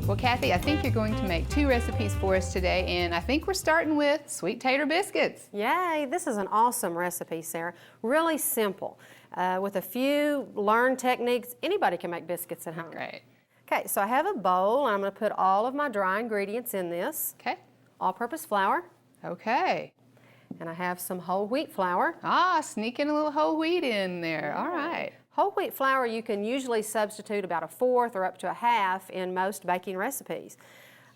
Well, Kathy, I think you're going to make 2 recipes for us today, and I think we're starting with sweet tater biscuits. Yay, this is an awesome recipe, Sarah. Really simple. With a few learned techniques, anybody can make biscuits at home. Great. Okay, so I have a bowl, and I'm going to put all of my dry ingredients in this. Okay. All-purpose flour. Okay. And I have some whole wheat flour. Ah, sneaking a little whole wheat in there. All right. Whole wheat flour, you can usually substitute about 1/4 or up to 1/2 in most baking recipes.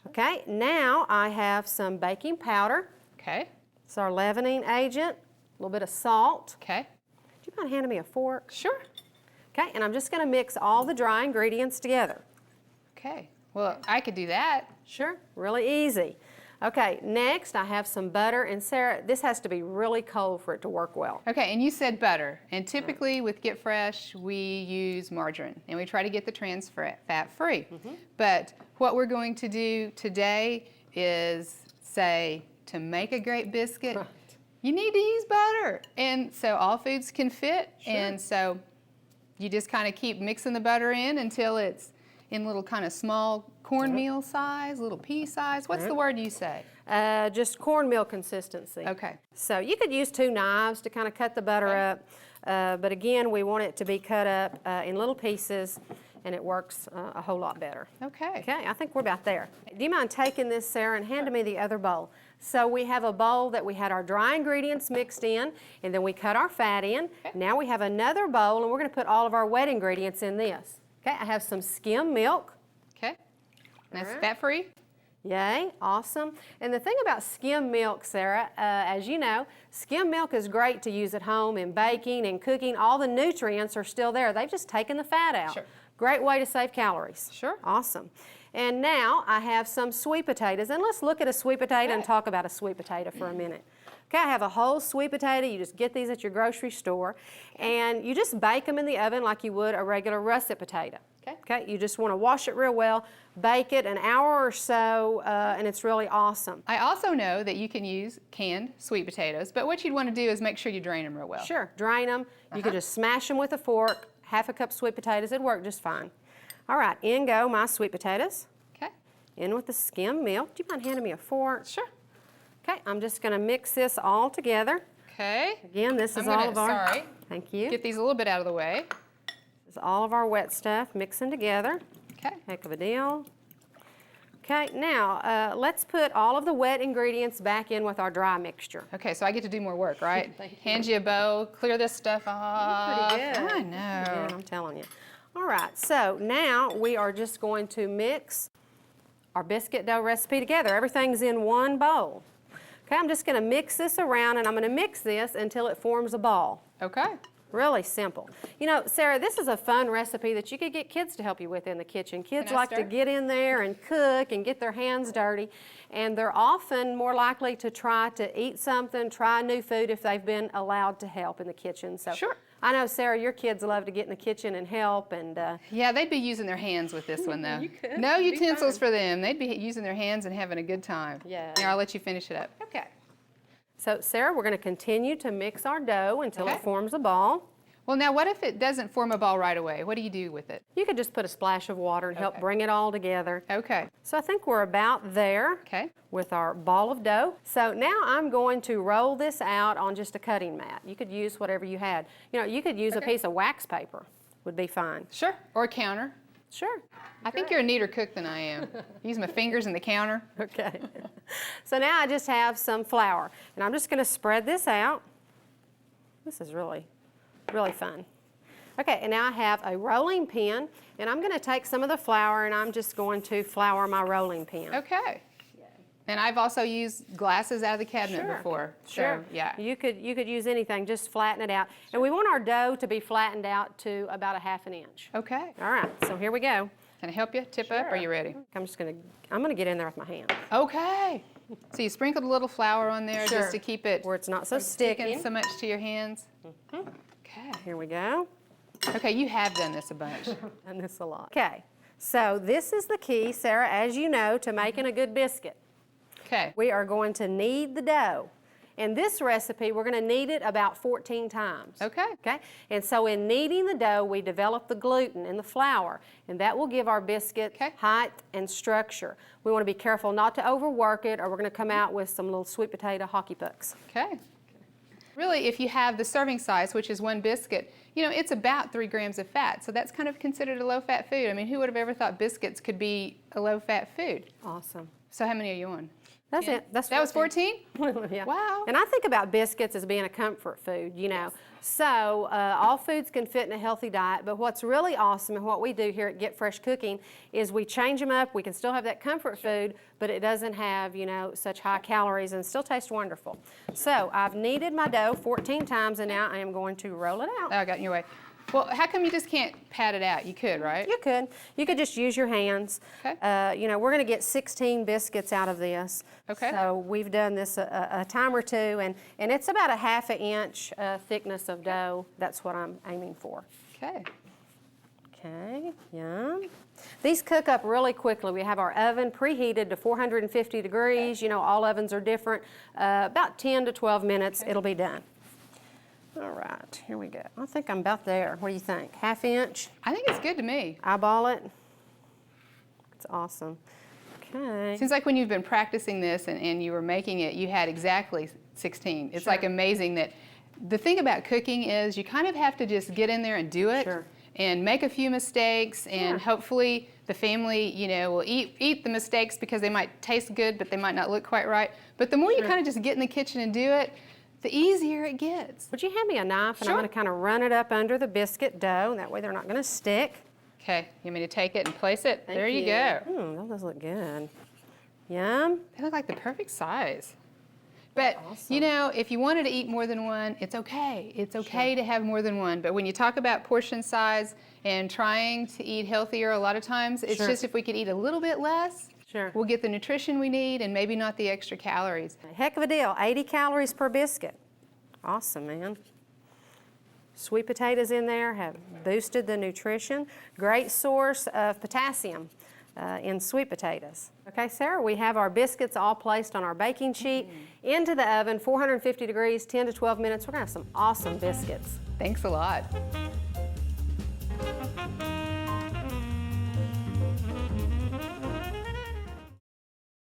Okay, now I have some baking powder. Okay. It's our leavening agent, a little bit of salt. Okay. Do you mind handing me a fork? Sure. Okay, and I'm just going to mix all the dry ingredients together. Okay. Well, I could do that. Sure, really easy. Okay, next I have some butter, and Sarah, this has to be really cold for it to work well. Okay, and you said butter, and typically with Get Fresh, we use margarine, and we try to get the trans fat free. But what we're going to do today is say, to make a great biscuit, you need to use butter. And so all foods can fit, and so you just kind of keep mixing the butter in until it's in little kind of small cornmeal size, little pea size. What's the word you say? Just cornmeal consistency. Okay. So you could use 2 knives to kind of cut the butter up, but again, we want it to be cut up in little pieces, and it works a whole lot better. Okay. Okay, I think we're about there. Do you mind taking this, Sarah, and handing me the other bowl? So we have a bowl that we had our dry ingredients mixed in, and then we cut our fat in. Okay. Now we have another bowl, and we're going to put all of our wet ingredients in this. Okay, I have some skim milk. Okay. That's Alright. fat-free? Yay, awesome. And the thing about skim milk, Sarah, as you know, skim milk is great to use at home in baking and cooking. All the nutrients are still there. They've just taken the fat out. Sure. Great way to save calories. Sure. Awesome. And now I have some sweet potatoes. And let's look at a sweet potato and talk about a sweet potato for a minute. Okay, I have a whole sweet potato. You just get these at your grocery store. And you just bake them in the oven like you would a regular russet potato. Okay, you just want to wash it real well, bake it an hour or so, and it's really awesome. I also know that you can use canned sweet potatoes, but what you'd want to do is make sure you drain them real well. Sure, drain them. You can just smash them with a fork. 1/2 cup sweet potatoes, it'd work just fine. All right, in go my sweet potatoes. Okay. In with the skim milk. Do you mind handing me a fork? Sure. Okay, I'm just going to mix this all together. Okay. Again, this is all of our... Sorry. Thank you. Get these a little bit out of the way. This is all of our wet stuff mixing together. Okay. Heck of a deal. Okay, now let's put all of the wet ingredients back in with our dry mixture. Okay, so I get to do more work, right? Thank you. Hand you a bowl, clear this stuff off. Pretty good. I know. Yeah, I'm telling you. All right, so now we are just going to mix our biscuit dough recipe together. Everything's in one bowl. Okay, I'm just going to mix this around, and I'm going to mix this until it forms a ball. Okay. Really simple. You know, Sarah, this is a fun recipe that you could get kids to help you with in the kitchen. Kids like to get in there and cook and get their hands dirty, and they're often more likely to try to eat something, try new food if they've been allowed to help in the kitchen. So Sure. I know, Sarah, your kids love to get in the kitchen and help. And Yeah, they'd be using their hands with this one, though. You could. No It'd be utensils fun. for them. They'd be using their hands and having a good time. Yeah. Here, I'll let you finish it up. Okay. So, Sarah, we're going to continue to mix our dough until Okay. it forms a ball. Well, now, what if it doesn't form a ball right away? What do you do with it? You could just put a splash of water and help Okay. bring it all together. Okay. So I think we're about there. Okay. With our ball of dough. So now I'm going to roll this out on just a cutting mat. You could use whatever you had. You know, you could use a piece of wax paper. Would be fine. Sure. Or a counter. Sure. I think you're a neater cook than I am. Use my fingers in the counter. Okay. So now I just have some flour, and I'm just going to spread this out. This is really, really fun. Okay, and now I have a rolling pin, and I'm going to take some of the flour, and I'm just going to flour my rolling pin. Okay. And I've also used glasses out of the cabinet Sure. before. Sure. So, yeah. You could use anything, just flatten it out. And we want our dough to be flattened out to about 1/2 inch. Okay. All right, so here we go. Can I help you? Tip up? Are you ready? I'm gonna get in there with my hand. Okay. So you sprinkled a little flour on there Sure. just to keep it Where it's not so from sticking sticky. so much to your hands. Okay. Here we go. Okay, you have done this a bunch. Done this a lot. Okay, so this is the key, Sarah, as you know, to making a good biscuit. Okay. We are going to knead the dough. And this recipe, we're gonna knead it about 14 times. Okay. Okay? And so in kneading the dough, we develop the gluten in the flour, and that will give our biscuit height and structure. We wanna be careful not to overwork it, or we're gonna come out with some little sweet potato hockey pucks. Okay. Really, if you have the serving size, which is 1 biscuit, you know, it's about 3 grams of fat. So that's kind of considered a low-fat food. I mean, who would have ever thought biscuits could be a low-fat food? Awesome. So how many are you on? That's 10? it. That's that was 14? Yeah. Wow. And I think about biscuits as being a comfort food, you know. So all foods can fit in a healthy diet, but what's really awesome and what we do here at Get Fresh Cooking is we change them up. We can still have that comfort food, but it doesn't have, you know, such high calories and still tastes wonderful. So I've kneaded my dough 14 times, and now I am going to roll it out. Oh, I got in your way. Well, how come you just can't pat it out? You could, right? You could. You could just use your hands. Okay. You know, we're going to get 16 biscuits out of this. Okay. So we've done this a time or two, and it's about a 1/2 inch thickness of dough. That's what I'm aiming for. Okay. Okay, yum. These cook up really quickly. We have our oven preheated to 450 degrees. You know, all ovens are different. About 10 to 12 minutes, it'll be done. All right, here we go. I think I'm about there. What do you think? 1/2 inch? I think it's good to me. Eyeball it. It's awesome. Okay. Seems like when you've been practicing this and you were making it, you had exactly 16. It's like amazing that the thing about cooking is you kind of have to just get in there and do it and make a few mistakes, and hopefully the family, you know, will eat the mistakes because they might taste good, but they might not look quite right. But the more you kind of just get in the kitchen and do it, the easier it gets. Would you hand me a knife? And I'm going to kind of run it up under the biscuit dough, and that way they're not going to stick. Okay, you want me to take it and place it? There you go. That does look good. Yum. They look like the perfect size. But, you know, if you wanted to eat more than one, it's okay. It's okay to have more than one. But when you talk about portion size and trying to eat healthier, a lot of times it's just if we could eat a little bit less, we'll get the nutrition we need and maybe not the extra calories. Heck of a deal. 80 calories per biscuit. Awesome, man. Sweet potatoes in there have boosted the nutrition. Great source of potassium in sweet potatoes. Okay, Sarah, we have our biscuits all placed on our baking sheet into the oven, 450 degrees, 10 to 12 minutes. We're gonna have some awesome biscuits. Thanks a lot.